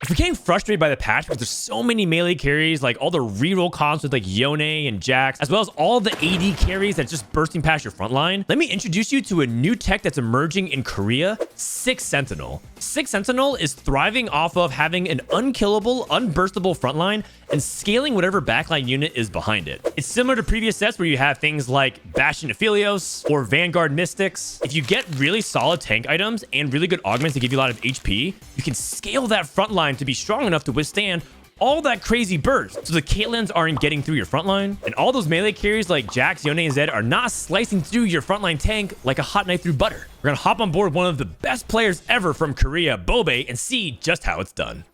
If you're getting frustrated by the patch because there's so many melee carries, like all the reroll comps with like Yone and Jax, as well as all the AD carries that's just bursting past your front line, let me introduce you to a new tech that's emerging in Korea, 6 Sentinel. 6 Sentinel is thriving off of having an unkillable, unburstable frontline and scaling whatever backline unit is behind it. It's similar to previous sets where you have things like Bastion Aphelios or Vanguard Mystics. If you get really solid tank items and really good augments that give you a lot of HP, you can scale that front line to be strong enough to withstand all that crazy burst, so the Caitlyn's aren't getting through your front line, and all those melee carries like Jax, Yone, and Zed are not slicing through your frontline tank like a hot knife through butter. We're gonna hop on board one of the best players ever from Korea, bobae, and see just how it's done.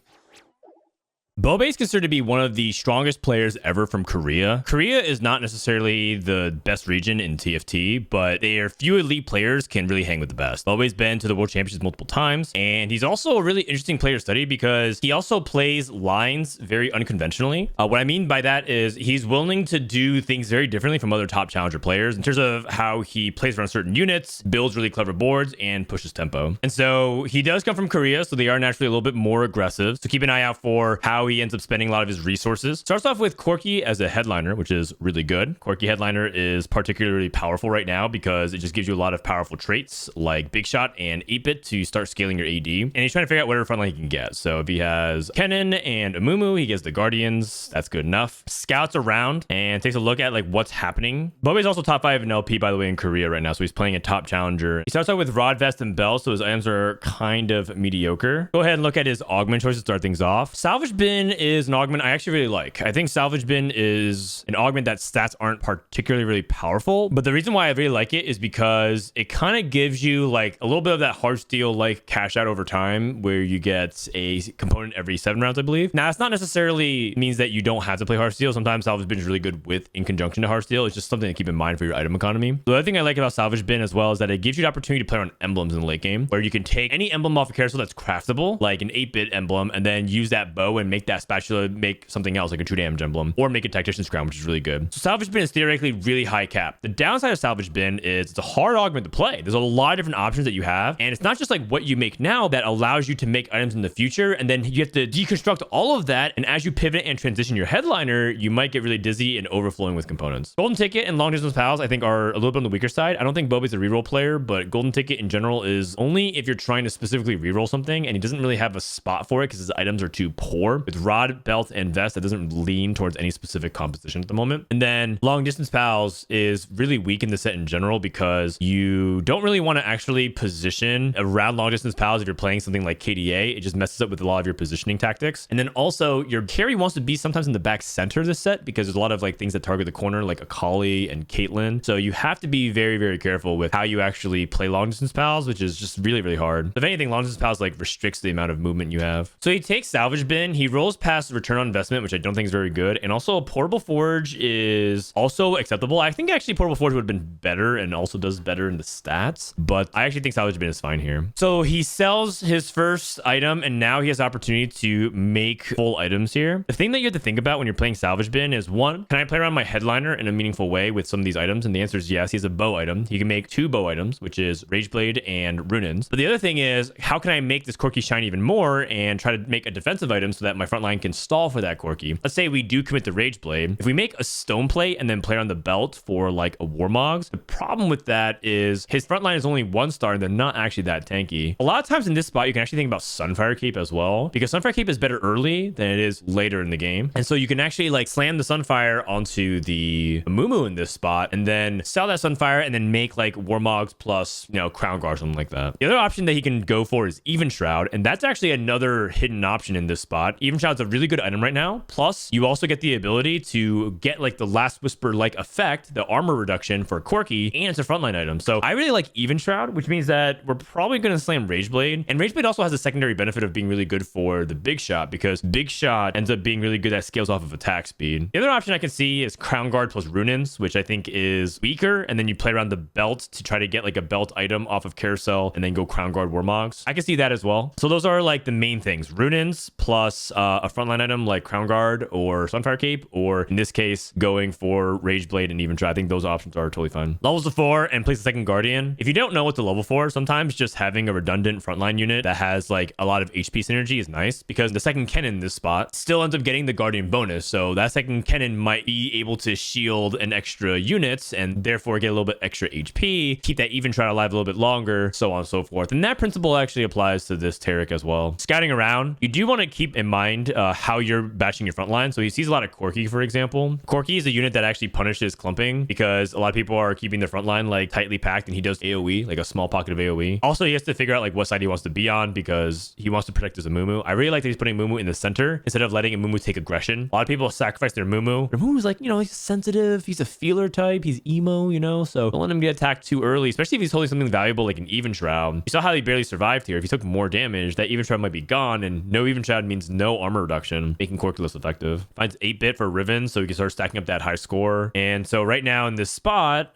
bobae is considered to be one of the strongest players ever from Korea. Korea is not necessarily the best region in TFT, but their few elite players can really hang with the best. bobae's been to the World Championships multiple times, and he's also a really interesting player to study because he also plays lines very unconventionally. What I mean by that is he's willing to do things very differently from other top challenger players in terms of how he plays around certain units, builds really clever boards, and pushes tempo. And so he does come from Korea, so they are naturally a little bit more aggressive. So keep an eye out for how he ends up spending a lot of his resources. Starts off with Corki as a headliner, which is really good. Corki headliner is particularly powerful right now because it just gives you a lot of powerful traits like Big Shot and 8-bit to start scaling your AD. And he's trying to figure out whatever frontline he can get. So if he has Kennen and Amumu, he gets the Guardians. That's good enough. Scouts around and takes a look at like what's happening. bobae's also top 5 in LP, by the way, in Korea right now. So he's playing a top challenger. He starts out with Rod, Vest, and Bell, so his items are kind of mediocre. Go ahead and look at his augment choices to start things off. Salvage Bin is an augment I actually really like. I think Salvage Bin is an augment that stats aren't particularly really powerful, but the reason why I really like it is because it kind of gives you like a little bit of that Hearthsteel like cash out over time where you get a component every 7 rounds, I believe. Now, it's not necessarily means that you don't have to play Hearthsteel. Sometimes Salvage Bin is really good with in conjunction to Hearthsteel. It's just something to keep in mind for your item economy. The other thing I like about Salvage Bin as well is that it gives you the opportunity to play on emblems in the late game where you can take any emblem off a carousel that's craftable, like an 8-bit emblem, and then use that bow and make that spatula make something else like a true damage emblem, or make a Tactician's Crown, which is really good. So Salvage Bin is theoretically really high cap. The downside of Salvage Bin is it's a hard augment to play. There's a lot of different options that you have, and it's not just like what you make now that allows you to make items in the future, and then you have to deconstruct all of that, and as you pivot and transition your headliner, you might get really dizzy and overflowing with components. Golden Ticket and Long Distance Pals I think are a little bit on the weaker side. I don't think bobae's a reroll player, but Golden Ticket in general is only if you're trying to specifically reroll something, and he doesn't really have a spot for it because his items are too poor. With Rod, Belt, and Vest, that doesn't lean towards any specific composition at the moment. And then Long Distance Pals is really weak in the set in general because you don't really want to actually position around Long Distance Pals if you're playing something like KDA. It just messes up with a lot of your positioning tactics. And then also your carry wants to be sometimes in the back center of the set because there's a lot of like things that target the corner like Akali and Caitlyn. So you have to be very, very careful with how you actually play Long Distance Pals, which is just really, really hard. If anything, Long Distance Pals like restricts the amount of movement you have. So he takes Salvage Bin, he rolls past Return on Investment, which I don't think is very good. And also Portable Forge is also acceptable. I think actually Portable Forge would have been better and also does better in the stats, but I actually think Salvage Bin is fine here. So he sells his first item and now he has the opportunity to make full items here. The thing that you have to think about when you're playing Salvage Bin is one, can I play around my headliner in a meaningful way with some of these items? And the answer is yes. He has a bow item. He can make 2 bow items, which is Rageblade and Runins. But the other thing is, how can I make this Corki shine even more and try to make a defensive item so that my front line can stall for that Corki? Let's say we do commit the Rageblade. If we make a Stone Plate and then play on the belt for like a Warmogs, the problem with that is his front line is only 1 star and they're not actually that tanky. A lot of times in this spot, you can actually think about Sunfire Cape as well, because Sunfire Cape is better early than it is later in the game. And so you can actually like slam the Sunfire onto the Mumu in this spot and then sell that Sunfire and then make like Warmogs plus, you know, Crown Guard or something like that. The other option that he can go for is Even Shroud, and that's actually another hidden option in this spot. Even Shroud's a really good item right now. Plus, you also get the ability to get like the Last Whisper like effect, the armor reduction for Corki, and it's a frontline item. So I really like Even Shroud, which means that we're probably going to slam Rageblade. And Rageblade also has a secondary benefit of being really good for the Big Shot because Big Shot ends up being really good at scales off of attack speed. The other option I can see is Crown Guard plus Runins, which I think is weaker. And then you play around the belt to try to get like a belt item off of Carousel and then go Crown Guard Warmogs. I can see that as well. So those are like the main things. Runins plus a frontline item like Crown Guard or Sunfire Cape, or in this case, going for Rage Blade and Even Try. I think those options are totally fine. Levels of 4 and place a second Guardian. If you don't know what to level for, sometimes just having a redundant frontline unit that has like a lot of HP synergy is nice, because the second cannon in this spot still ends up getting the Guardian bonus. So that second cannon might be able to shield an extra unit and therefore get a little bit extra HP, keep that Even Try alive a little bit longer, so on and so forth. And that principle actually applies to this Taric as well. Scouting around, you do want to keep in mind how you're batching your front line. So he sees a lot of Corki, for example. Corki is a unit that actually punishes clumping, because a lot of people are keeping their front line like tightly packed, and he does AoE, like a small pocket of AoE. Also, he has to figure out like what side he wants to be on, because he wants to protect his Amumu. I really like that he's putting Amumu in the center instead of letting Amumu take aggression. A lot of people sacrifice their Amumu. Amumu's like, you know, he's sensitive, he's a feeler type, he's emo, you know, so don't let him get attacked too early, especially if he's holding something valuable like an Even Shroud. You saw how he barely survived here. If he took more damage, that Even Shroud might be gone, and no Even Shroud means no armor reduction, making Corki less effective. Finds 8-bit for Riven, so he can start stacking up that high score. And so right now in this spot,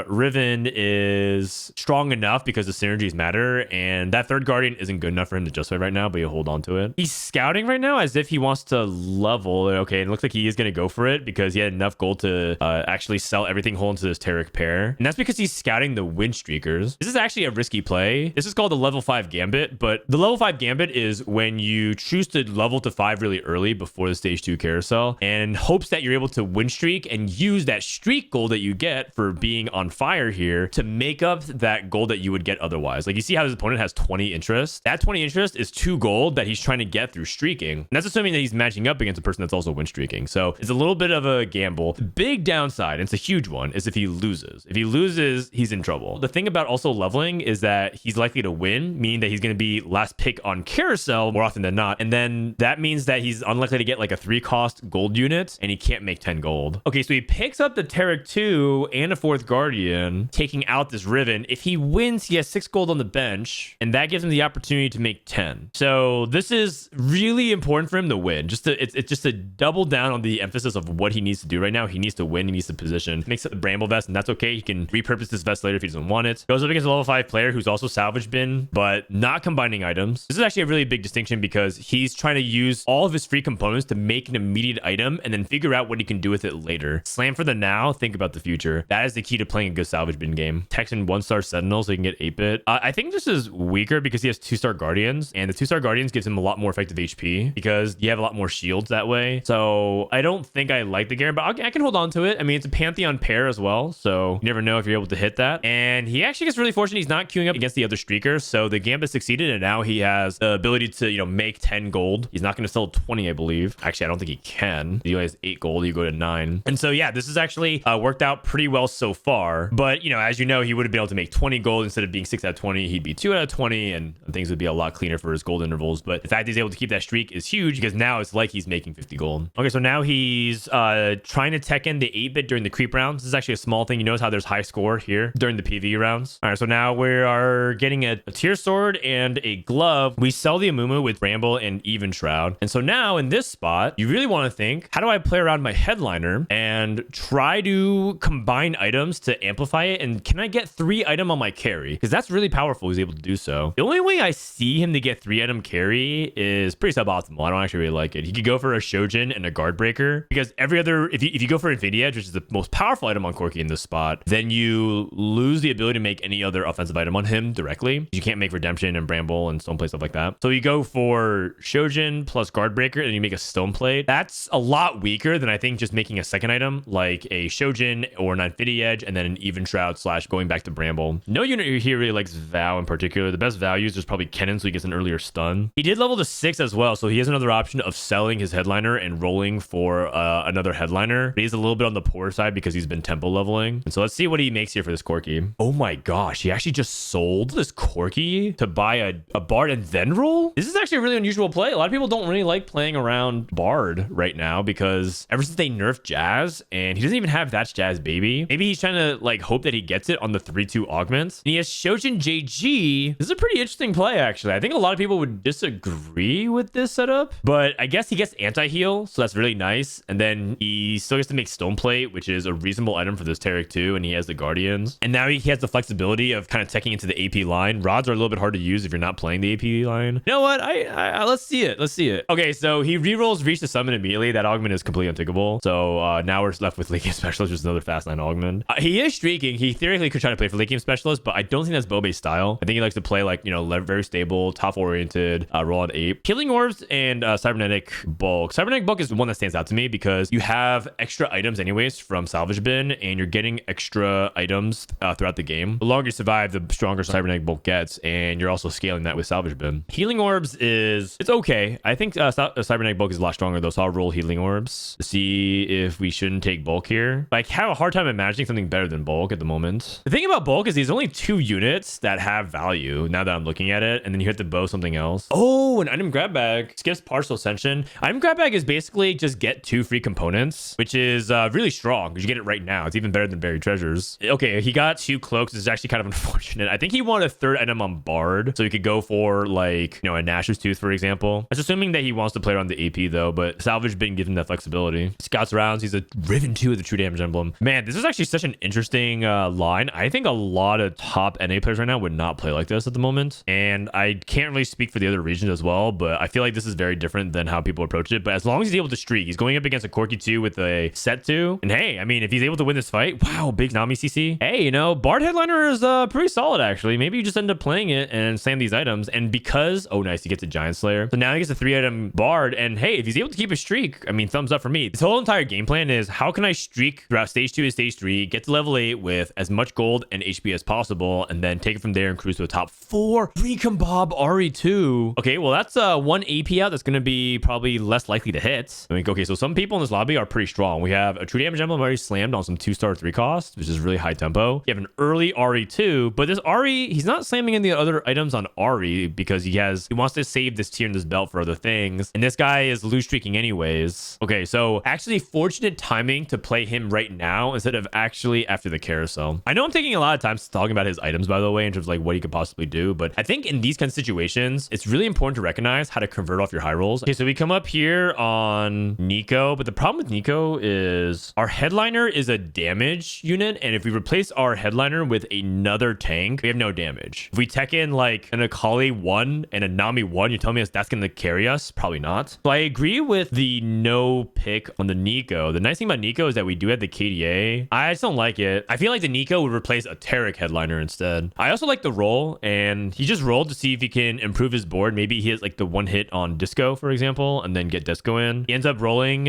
Riven is strong enough because the synergies matter, and that third Guardian isn't good enough for him to justify right now, but he'll hold on to it. He's scouting right now as if he wants to level. Okay, and it looks like he is going to go for it because he had enough gold to actually sell everything whole into this Taric pair. And that's because he's scouting the Wind Streakers. This is actually a risky play. This is called the level 5 Gambit, but the level 5 Gambit is when you choose to level to 5 really early before the stage 2 carousel, and hopes that you're able to win streak and use that streak gold that you get for being on fire here to make up that gold that you would get otherwise. Like, you see how his opponent has 20 interest? That 20 interest is 2 gold that he's trying to get through streaking. And that's assuming that he's matching up against a person that's also win streaking. So it's a little bit of a gamble. The big downside, and it's a huge one, is if he loses. If he loses, he's in trouble. The thing about also leveling is that he's likely to win, meaning that he's going to be last pick on carousel more often than not. And then that means that he's unlikely to get like a 3-cost gold unit, and he can't make 10 gold. Okay, so he picks up the Taric 2 and a 4th Guardian, taking out this Riven. If he wins, he has 6 gold on the bench, and that gives him the opportunity to make 10. So this is really important for him to win. It's just to double down on the emphasis of what he needs to do right now. He needs to win. He needs to position. Makes it a Bramble Vest, and that's okay. He can repurpose this vest later if he doesn't want it. Goes up against a level 5 player who's also salvage bin, but not combining items. This is actually a really big distinction because he's trying to use all of his free components to make an immediate item and then figure out what he can do with it later. Slam for the now, think about the future. That is the key to playing a good salvage bin game. Texan 1-star Sentinel so he can get 8-bit. I think this is weaker because he has 2-star Guardians, and the 2-star Guardians gives him a lot more effective HP because you have a lot more shields that way. So I don't think I like the Garen, but I can hold on to it. I mean, it's a Pantheon pair as well, so you never know if you're able to hit that. And he actually gets really fortunate. He's not queuing up against the other streakers, so the Gambit succeeded, and now he has the ability to, you know, make 10 gold. He's not going to sell 20, I believe. Actually, I don't think he can. He only has 8 gold. You go to 9. And so, yeah, this has actually worked out pretty well so far. But, you know, as you know, he would have been able to make 20 gold instead of being 6 out of 20. He'd be 2 out of 20, and things would be a lot cleaner for his gold intervals. But the fact he's able to keep that streak is huge because now it's like he's making 50 gold. Okay, so now he's trying to tech in the 8-bit during the creep rounds. This is actually a small thing. You notice how there's high score here during the PvE rounds. All right, so now we are getting a tier sword and a glove. We sell the Amumu with Bramble and Even Shroud. And so now in this spot, you really want to think, how do I play around my headliner and try to combine items to amplify it? And can I get 3 item on my carry? Because that's really powerful. He's able to do so. The only way I see him to get 3 item carry is pretty suboptimal. I don't actually really like it. He could go for a Shojin and a Guard Breaker because every other, if you go for Infinity Edge, which is the most powerful item on Corki in this spot, then you lose the ability to make any other offensive item on him directly. You can't make Redemption and Bramble and Stoneplate, stuff like that. So you go for Shojin plus Guard Breaker and you make a Stoneplate. That's a lot weaker than I think just making a second item like a Shojin or an Infinity Edge and then an Even Shroud / going back to Bramble. No unit here really likes Vow in particular. The best values is probably Kennen, so he gets an earlier stun. He did level to 6 as well, so he has another option of selling his headliner and rolling for another headliner. But he's a little bit on the poor side because he's been tempo leveling. And so let's see what he makes here for this Corki. Oh my gosh, he actually just sold this Corki to buy a Bard and then roll? This is actually a really unusual play. A lot of people don't really like playing around Bard right now because ever since they nerfed Jazz, and he doesn't even have That's Jazz Baby. Maybe he's trying to like hope that he gets it on the 3-2 augments. And he has Shojin JG. This is a pretty interesting play, actually. I think a lot of people would disagree with this setup, but I guess he gets anti-heal, so that's really nice. And then he still gets to make Stoneplate, which is a reasonable item for this Taric 2, and he has the Guardians. And now he has the flexibility of kind of teching into the AP line. Rods are a little bit hard to use if you're not playing the AP line. You know what? I let's see it. Let's see it. Okay, so he rerolls Reach to Summon immediately. That augment is completely untickable. So now we're left with Leaking Specialist, which is another fast 9 augment. He is streaking. He theoretically could try to play for Leaking Specialist, but I don't think that's bobae's style. I think he likes to play like, very stable, top oriented, roll on ape. Healing Orbs and Cybernetic Bulk. Cybernetic Bulk is the one that stands out to me because you have extra items anyways from Salvage Bin, and you're getting extra items throughout the game. The longer you survive, the stronger Cybernetic Bulk gets, and you're also scaling that with Salvage Bin. Healing Orbs it's okay. I think Cybernetic Bulk is a lot stronger though, so I'll roll Healing Orbs to see if we shouldn't take Bulk here. But I have a hard time imagining something better than Bulk at the moment. The thing about Bulk is there's only 2 units that have value now that I'm looking at it, and then you hit the bow something else. Oh, an item grab bag skips partial ascension. Item grab bag is basically just get 2 free components, which is really strong because you get it right now. It's even better than buried treasures. Okay, he got 2 cloaks. It's actually kind of unfortunate. I think he wanted a 3rd item on Bard, so he could go for like a Nash's Tooth, for example. That's assuming that he wants to play around the AP though, but Salvage Bin gives him that flexibility. Scott's rounds. He's a Riven 2 with the True Damage Emblem. Man, this is actually such an interesting line. I think a lot of top NA players right now would not play like this at the moment, and I can't really speak for the other regions as well, but I feel like this is very different than how people approach it. But as long as he's able to streak, he's going up against a Corki 2 with a Set 2, and hey, I mean, if he's able to win this fight, wow, big Nami CC. Hey, Bard Headliner is pretty solid actually. Maybe you just end up playing it and slam these items, and because oh nice, he gets a Giant Slayer, so now he gets a 3-item Bard, and hey, if he's able to keep a streak, I mean, thumbs up for me. This whole entire game plan is how can I streak throughout stage 2 and stage 3, get to level 8 with as much gold and HP as possible, and then take it from there and cruise to the top 4. Recombab RE2. Okay, well that's 1 AP out that's going to be probably less likely to hit. I mean, okay, so some people in this lobby are pretty strong. We have a True Damage Emblem already slammed on some 2-star 3 cost, which is really high tempo. You have an early RE2, but this RE, he's not slamming in the other items on RE because he wants to save this tier and this belt for other things. And this guy is loose streaking anyways. Okay, so actually fortunate timing to play him right now instead of actually after the carousel. I know I'm taking a lot of time talking about his items, by the way, in terms of like what he could possibly do, but I think in these kind of situations, it's really important to recognize how to convert off your high rolls. Okay, so we come up here on Nico, but the problem with Nico is our headliner is a damage unit, and if we replace our headliner with another tank, we have no damage. If we tech in like an Akali 1 and a Nami 1, you're telling me that's going to carry us? Probably not. So I agree with the no pick on the Nico. The nice thing about Nico is that we do have the KDA. I just don't like it. I feel like the Nico would replace a Tarek headliner instead. I also like the roll, and he just rolled to see if he can improve his board. Maybe he has like the 1 hit on Disco, for example, and then get Disco in. He ends up rolling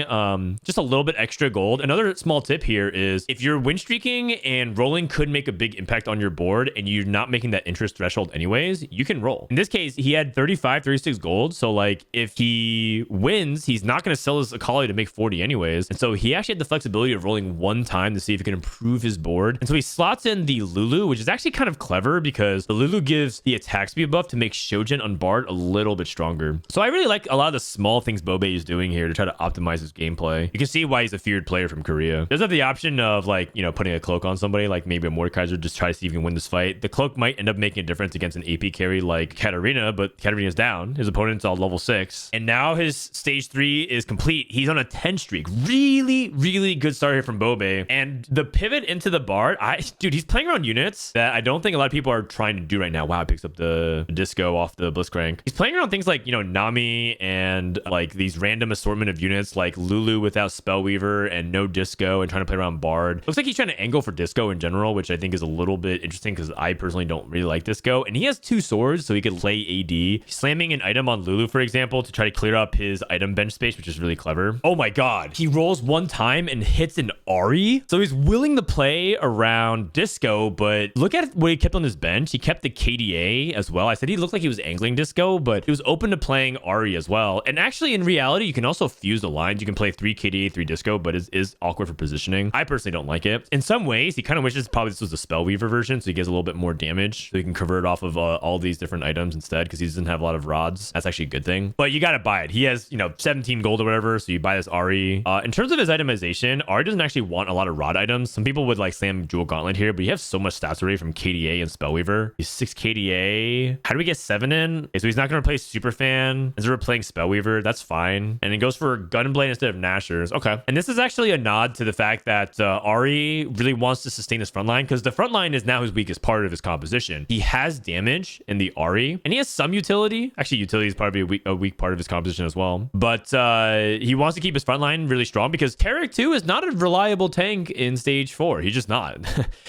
just a little bit extra gold. Another small tip here is if you're win streaking and rolling could make a big impact on your board and you're not making that interest threshold anyways, you can roll. In this case, he had 36 gold. So like if he wins, he's not going to sell his Akali to make 40 anyways. And so he actually had the flexibility of rolling 1 time to see if he can improve his board. And so he slots in the Lulu, which is actually kind of clever because the Lulu gives the attack speed buff to make Shojin on Bard a little bit stronger. So I really like a lot of the small things bobae is doing here to try to optimize his gameplay. You can see why he's a feared player from Korea. Does have the option of like, putting a cloak on somebody, like maybe a Mordekaiser, just try to see if he can win this fight. The cloak might end up making a difference against an AP carry like Katarina, but Katarina's down. His opponent's all level 6. And now his stage 3 is complete. He's on a 10 streak. Really, really good start here from bobae. And the pivot into the Bard, dude, he's playing around units that I don't think a lot of people are trying to do right now. Wow, it picks up the Disco off the Blitzcrank. He's playing around things like, Nami and like these random assortment of units like Lulu without Spellweaver and no Disco and trying to play around Bard. Looks like he's trying to angle for Disco in general, which I think is a little bit interesting because I personally don't really like Disco. And he has 2 swords, so he could lay AD. He's slamming an item on Lulu, for example, to try to clear up his item bench space, which is really clever. Oh my god. He rolls 1 time and hits an Ari. So he's willing to play around Disco, but look at what he kept on his bench. He kept the KDA as well. I said he looked like he was angling Disco, but he was open to playing Ari as well. And actually, in reality, you can also fuse the lines. You can play 3 KDA, 3 Disco, but it is awkward for positioning. I personally don't like it. In some ways, he kind of wishes probably this was a Spellweaver version, so he gets a little bit more damage. So he can convert off of all these different items instead, because he doesn't have a lot of rods. That's actually a good thing. But you got to buy it. He has, 17 gold or whatever, so you buy this Ari. In terms of his itemization, Ari doesn't actually want a lot of rod items. Some people would like slam Jewel Gauntlet here, but you have so much stats already from KDA and Spellweaver. He's 6 KDA. How do we get 7 in? Okay, so he's not going to replace Superfan. Instead of playing Spellweaver, that's fine. And it goes for Gunblade instead of Nashers. Okay. And this is actually a nod to the fact that Ari really wants to sustain his front line because the front line is now his weakest part of his composition. He has damage in the Ari and he has some utility. Actually, utility is probably a weak weak part of his composition as well. But he wants to keep his front line really strong because Taric 2 is not a reliable tank in stage 4. He's just not.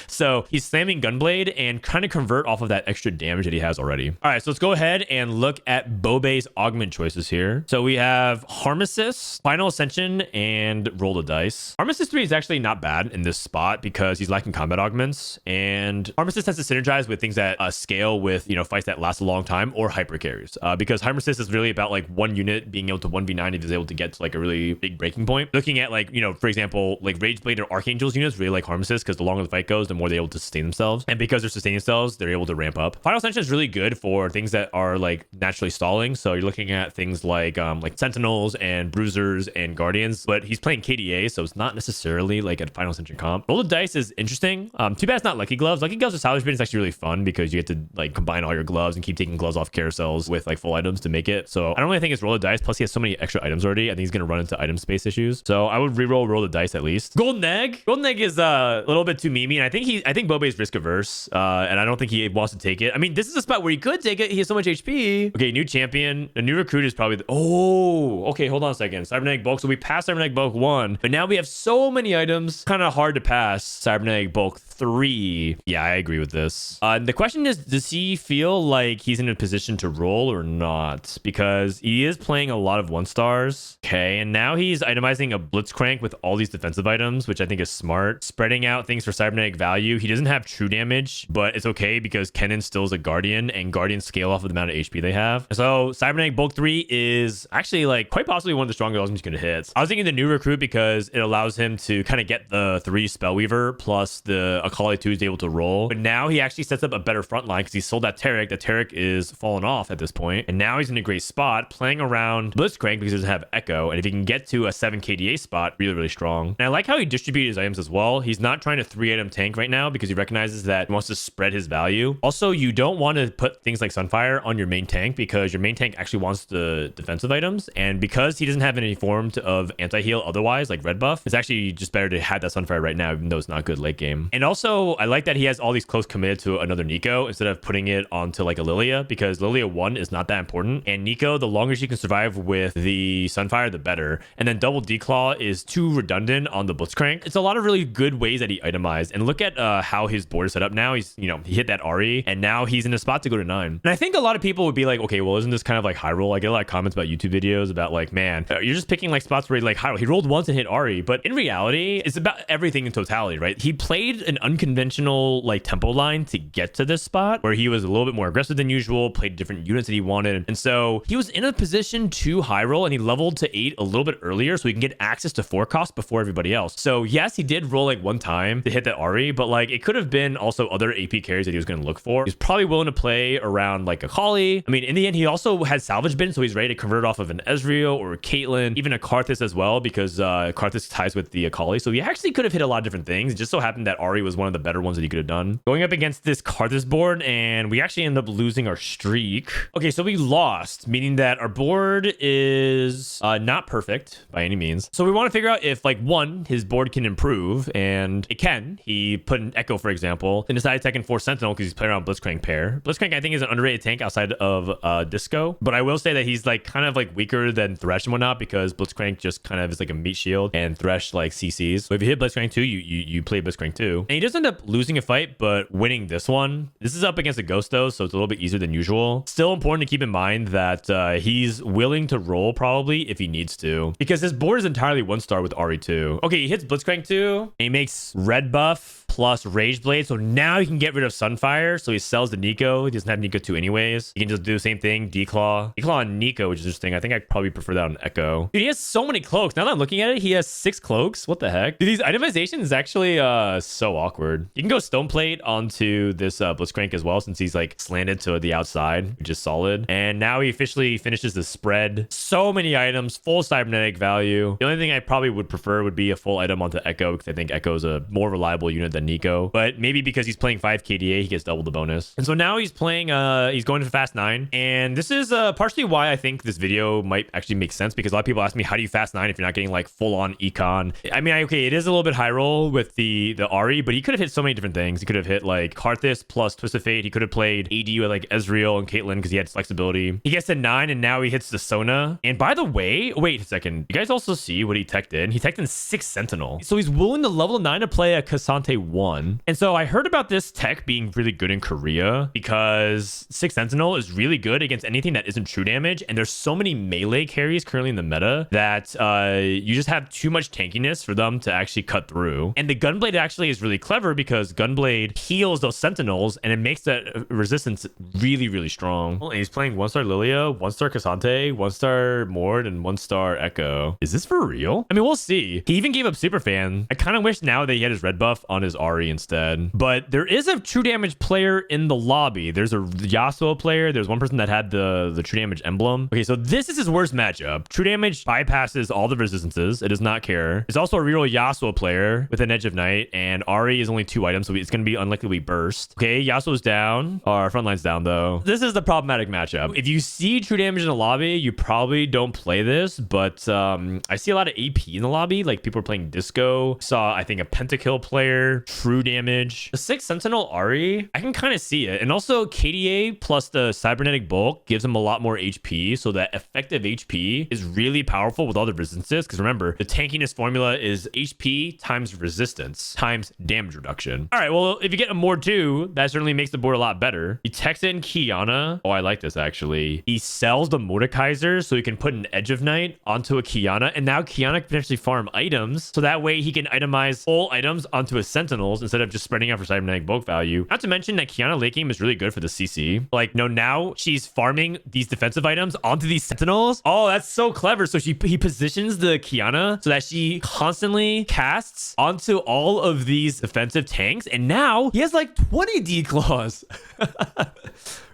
So he's slamming Gunblade and kind of convert off of that extra damage that he has already. All right, so let's go ahead and look at bobae's augment choices here. So we have Harm Assist, Final Ascension, and Roll the Dice. Harm Assist 3 is actually not bad in this spot because he's lacking combat augments, and Harm Assist tends to synergize with things that scale with, you know, fights that last a long time or hyper carries. Because Harm Assist is really about like one unit being able to 1v9 if he's able to get to like a really big breaking point. Looking at like, you know, for example, like Rageblade or Archangel's units really like Harm Assist because the longer the fight goes, the more they're able to sustain themselves. And because they're sustaining themselves, they're able to ramp up. Final Ascension is really good for things that are like naturally stalling. So you're looking at things like Sentinels and Bruisers and Guardians, but he's playing KDA, so it's not necessarily like a Final Ascension comp. Roll the Dice is interesting. Too bad it's not Lucky Gloves. Lucky Gloves with Salvage Bin is actually really fun because you get to like combine all your gloves and keep taking gloves off carousels with like full items to make it. So I don't really think it's Roll the Dice. Plus he has so many extra items already. I think he's gonna run into item space issues. So I would reroll Roll the Dice at least. Golden Egg. Golden Egg is a little bit too memey, and I think bobae's risk averse, and I don't think he wants to take it. I mean, this is a spot where he could take it. He has so much HP. Okay, new champion. A new recruit is probably okay, hold on a second. Cybernetic Bulk. So we passed Cybernetic Bulk 1, but now we have so many items. Kind of hard to pass Cybernetic Bulk 3. Yeah, I agree with this. The question is, does he feel like he's in a position to roll or not? Because he is playing a lot of 1-stars. Okay, and now he's itemizing a Blitzcrank with all these defensive items, which I think is smart. Spreading out things for cybernetic value. He doesn't have true damage, but it's okay because Kennen still is a Guardian, and Guardians scale off of the amount of HP they have. So Cybernetic Bulk 3 is actually like quite possibly one of the stronger ultimates you can hit. I was thinking the new recruit because it allows him to kind of get the 3 Spellweaver plus the Akali 2 is able to roll. But now he actually sets up a better front line because he sold that Taric. The Taric is fallen off at this point, and now he's in a great spot playing around Blitzcrank because he doesn't have Echo, and if he can get to a 7 KDA spot, really, really strong. And I like how he distributed his items as well. He's not trying to 3-item tank right now because he recognizes that he wants to spread his value. Also, you don't want to put things like Sunfire on your main tank because your main tank actually wants the defensive items, and because he doesn't have any form of anti-heal otherwise, like red buff, it's actually just better to have that Sunfire right now, even though it's not good late game. And also, I like that he has all these close committed to another Nico instead of putting it onto like a Lilia, because Lilia 1 is not that important, and Nico, the longer she can survive with the Sunfire, the better. And then double Declaw is too redundant on the Blitzcrank. It's a lot of really good ways that he itemized, and look at how his board is set up now. He's, you know, he hit that Ari, and now he's in a spot to go to 9. And I think a lot of people would be like, okay, well, isn't this kind of like high roll? I get a lot of comments about YouTube videos about like, man, you're just picking like spots where he like high roll. He rolled once and hit Ari, but in reality, it's about everything in totality, right? He played an unconventional like tempo line to get to this spot where he was a little bit more aggressive than usual, played different units that he wanted, and so he was in a position to high roll, and he leveled to 8 a little bit earlier so he can get access to 4 cost before everybody else. So yes, he did roll like one time to hit that Ari, but like it could have been also other AP carries that he was going to look for. He's probably willing to play around like a Akali. I mean, in the end, he also had salvage bin, so he's ready to convert off of an Ezreal or a Caitlyn, even a Karthus as well, because Karthus ties with the Akali. So he actually could have hit a lot of different things. It just so happened that Ari was one of the better ones that he could have done. Going up against this Karthus board, and we actually end up losing our streak. Okay, so we lost, meaning that our board is not perfect by any means. So we want to figure out if, like, one, his board can improve, and it can. He put an Echo, for example, and decided to take in 4 Sentinel because he's playing around Blitzcrank pair. Blitzcrank, I think, is an underrated tank outside of Disco, but I will say that he's like kind of like weaker than Thresh and whatnot because Blitzcrank just kind of is like a meat shield, and Thresh like CCs. So if you hit Blitzcrank 2, you play Blitzcrank 2, and he does end up losing a fight, but winning this one. This is up against a Ghost though, so it's a little bit easier than usual. Still important to keep in mind that he's willing to roll probably if he needs to, because his board is entirely 1-star with RE2. Okay, he hits Blitzcrank 2, and he makes red buff plus Rage Blade, so now he can get rid of Sunfire, so he sells the Nico. He doesn't have Nico 2 anyways. He can just do the same thing, Declaw on Nico, which is interesting. I think I probably prefer that on Echo. Dude, he has so many cloaks. Now that I'm looking at it, he has 6 cloaks. What the heck? Dude, these itemizations is actually so awkward. You can go Stoneplate onto this Blitzcrank as well, since he's like slanted to the outside, which is solid. And now he officially finishes the spread. So many items, full cybernetic value. The only thing I probably would prefer would be a full item onto Echo, because I think Echo is a more reliable unit than Nico, but maybe because he's playing 5 KDA, he gets double the bonus. And so now he's playing, he's going to Fast 9, and this is partially why I think this video might actually make sense, because a lot of people ask me, how do you Fast 9 if you're not getting like full-on econ? I mean, okay, it is a little bit high roll with the Ari, but he could have hit so many different things. He could have hit like Karthus plus Twist of Fate. He could have played AD with like Ezreal and Caitlyn because he had flexibility. He gets to 9, and now he hits the Sona. And by the way, wait a second. You guys also see what he teched in? He teched in 6 Sentinel. So he's willing to level 9 to play a Cassante 1. And so I heard about this tech being really good in Korea because 6 Sentinel is really good against anything that isn't true damage. And there's so many melee carries currently in the meta that you just have too much tankiness for them to actually cut through. And the Gunblade actually is really clever because Gunblade heals those Sentinels and it makes that resistance really, really strong. And he's playing 1-star Lilia, 1-star Cassante, 1-star Mord, and 1-star Echo. Is this for real? I mean, we'll see. He even gave up Superfan. I kind of wish now that he had his red buff on his Ahri instead. But there is a true damage player in the lobby. There's a Yasuo player. There's one person that had the true damage emblem. Okay, so this is his worst matchup. True damage bypasses all the resistances. It does not care. There's also a reroll Yasuo player with an Edge of Night, and Ahri is only 2 items, so it's going to be unlikely we burst. Okay, Yasuo's down. Our front line's down, though. This is the problematic matchup. If you see true damage in the lobby, you probably don't play this, but I see a lot of AP in the lobby. Like, people are playing Disco. Saw, I think, a Pentakill player. True damage. The 6 Sentinel Ahri, I can kind of see it. And also, KDA plus the Cybernetic Bulk gives him a lot more HP, so that effective HP is really powerful with all the resistances. Because remember, the tankiness formula is HP times resistance times damage reduction. All right, well, if you get a Mord 2, that certainly makes the board a lot better. He techs in Kiana. Oh, I like this, actually. He sells the Mordekaiser so he can put an Edge of Night onto a Kiana, and now Kiana can potentially farm items, so that way he can itemize all items onto his Sentinels instead of just spreading out for Cybernetic Bulk value. Not to mention that Kiana late game is really good for the CC. Like, no, now she's farming these defensive items onto these Sentinels. Oh, that's so clever. So he positions the Kiana so that she constantly casts onto all of these defensive tanks, and now he has like 20 D-Claws.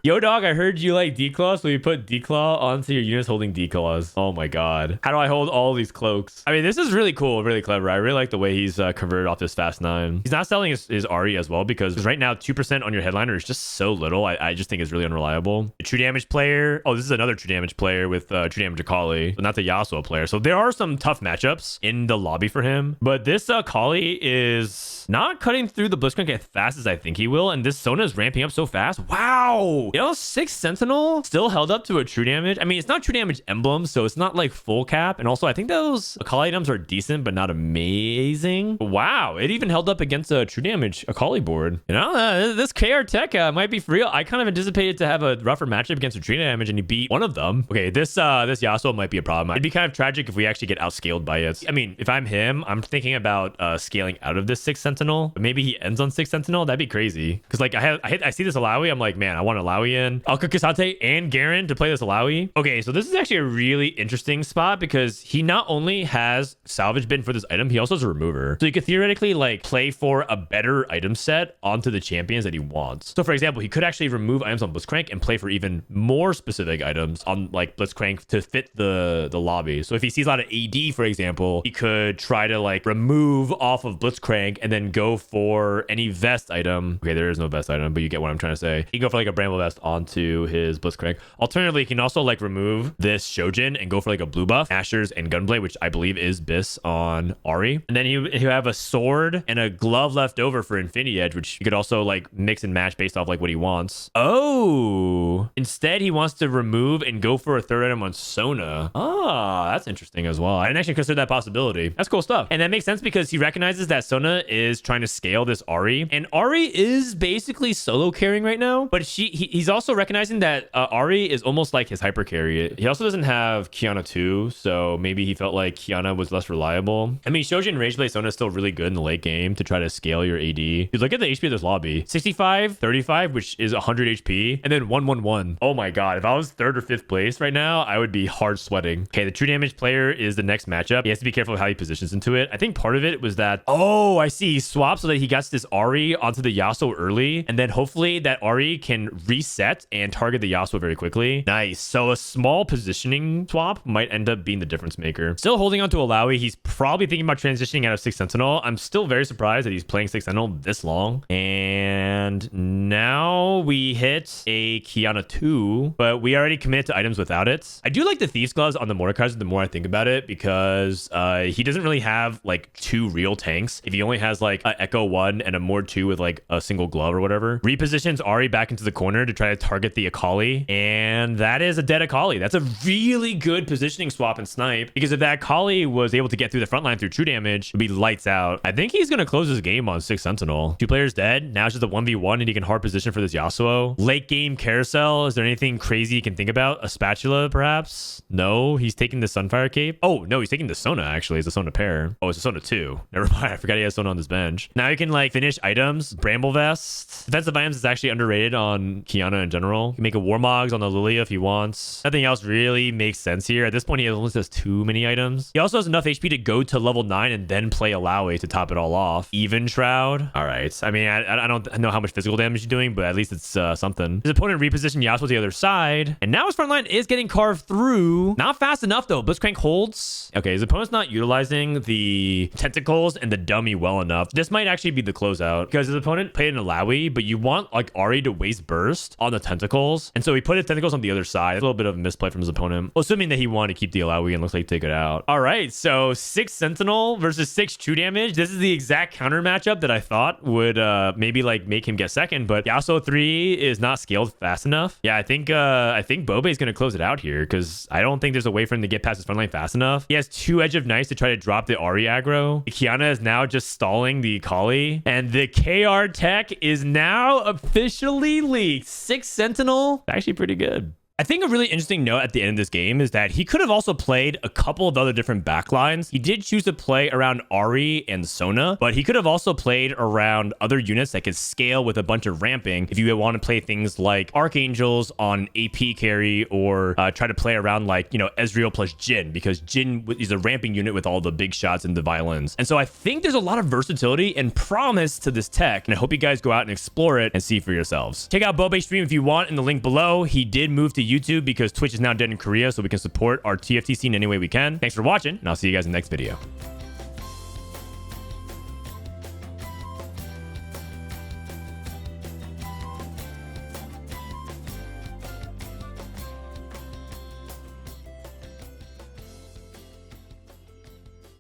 Yo, dog, I heard you like D-Claws, so you put D-Claw onto your units holding D-Claws. Oh my god. How do I hold all these cloaks? I mean, this is really cool, really clever. I really like the way he's converted off this fast 9. He's not selling his Ahri as well because right now 2% on your headliner is just so little. I just think it's really unreliable. The true damage player. Oh, this is another true damage player with true damage Akali, but not the Yasuo player. So there are some tough matchups in the lobby for him, but this Akali is not cutting through the Blitzcrank as fast as I think he will, and this Sona is ramping up so fast. Wow. You know, 6 Sentinel still held up to a true damage. I mean, it's not true damage emblem, so it's not like full cap. And also, I think those Akali items are decent, but not amazing. Wow, it even held up against a true damage Akali board. You know, this KR tech might be for real. I kind of anticipated to have a rougher matchup against a true damage, and he beat one of them. Okay, this Yasuo might be a problem. It'd be kind of tragic if we actually get outscaled by it. I mean, if I'm him, I'm thinking about scaling out of this 6 Sentinel. But maybe he ends on 6 Sentinel. That'd be crazy. Because like I see this Alawi, I'm like, man, I want Alawi in. I'll cook Cassante and Garen to play this Alawi. Okay, so this is actually a really interesting spot because he not only has salvage bin for this item, he also has a remover. So you could theoretically like play for a better item set onto the champions that he wants. So for example, he could actually remove items on Blitzcrank and play for even more specific items on like Blitzcrank to fit the lobby. So if he sees a lot of AD, for example, he could try to like remove off of Blitzcrank and then go for any vest item. Okay, there is no vest item, but you get what I'm trying to say. He can go for like a Bramble vest onto his Blitzcrank. Alternatively, he can also like remove this Shojin and go for like a blue buff, Ashers and Gunblade, which I believe is Biss on Ahri. And then he'll have a sword and a glove left over for Infinity Edge, which you could also like mix and match based off like what he wants. Oh, instead he wants to remove and go for a third item on Sona. Ah, that's interesting as well. I didn't actually consider that possibility. That's cool stuff. And that makes sense because he recognizes that Sona is trying to scale this Ahri, and Ahri is basically solo carrying right now, but he's also recognizing that Ahri is almost like his hyper carry. He also doesn't have Kiana 2, so maybe he felt like Kiana was less reliable. I mean, Shojin Rage Blade Sona is still really good in the late game to try to scale your AD. Dude, look at the HP of this lobby. 65, 35, which is 100 HP, and then 111. Oh my god, if I was 3rd or 5th place right now, I would be hard sweating. Okay, the true damage player is the next matchup. He has to be careful of how he positions into it. I think part of it was that, oh, I see. He swapped so that he gets this Ahri onto the Yasuo early, and then hopefully that Ahri can reset and target the Yasuo very quickly. Nice. So a small positioning swap might end up being the difference maker. Still holding on to Alawi. He's probably thinking about transitioning out of 6 Sentinel. I'm still very surprised that he's playing 6 Sentinel this long. And now we hit a Kiana 2, but we already committed to items without it. I do like the Thieves Gloves on the Mordekaiser the more I think about it because he doesn't really have like 2 real tanks. If he only has like an Echo 1 and a Mord 2 with like a single glove or whatever, repositions Ahri back into the corner to try to target the Akali. And that is a dead Akali. That's a really good positioning swap and snipe, because if that Akali was able to get through the front line through true damage, it would be lights out. I think he's going to close his game on 6 Sentinel. 2 players dead. Now it's just a 1v1 and he can hard position for this Yasuo. Late game carousel. Is there anything crazy you can think about? A spatula, perhaps? No, he's taking the Sunfire Cape. Oh, no, he's taking the Sona, actually. It's a Sona pair. Oh, it's a Sona 2. Never mind. I forgot he has Sona on this bench. Now you can like finish items. Bramble Vest. Defensive items is actually underrated on Kiana in general. You can make a Warmogs on the Lilia if he wants. Nothing else really makes sense here. At this point, he almost has too many items. He also has enough HP to go to level 9 and then play Alawi to top it all off. Even Shroud. All right. I mean, I don't know how much physical damage you're doing, but at least it's something. His opponent repositioned Yasuo to the other side, and now his front line is getting carved through. Not fast enough though. Blitzcrank holds. Okay, his opponent's not utilizing the tentacles and the dummy well enough. This might actually be the closeout, because his opponent played an Alawi, but you want like Ahri to waste burst on the tentacles, and so he put his tentacles on the other side. A little bit of a misplay from his opponent, well, assuming that he wanted to keep the Alawi, and looks like he take it out. All right, so 6 Sentinel versus 6 true damage. This is the exact counter matchup that I thought would maybe like make him get second, but Yasuo 3 is not scaled fast enough. Yeah, I think bobae is going to close it out here, because I don't think there's a way for him to get past his front line fast enough. He has 2 Edge of Nice to try to drop the Ahri aggro. Kiana is now just stalling the Akali, and the KR tech is now officially leaked. 6 Sentinel, actually pretty good. I think a really interesting note at the end of this game is that he could have also played a couple of other different backlines. He did choose to play around Ahri and Sona, but he could have also played around other units that could scale with a bunch of ramping if you want to play things like Archangels on AP carry, or try to play around like, you know, Ezreal plus Jhin, because Jhin is a ramping unit with all the big shots and the violins. And so I think there's a lot of versatility and promise to this tech, and I hope you guys go out and explore it and see for yourselves. Check out bobae's stream if you want in the link below. He did move to YouTube because Twitch is now dead in Korea, so we can support our TFT scene any way we can. Thanks for watching, and I'll see you guys in the next video.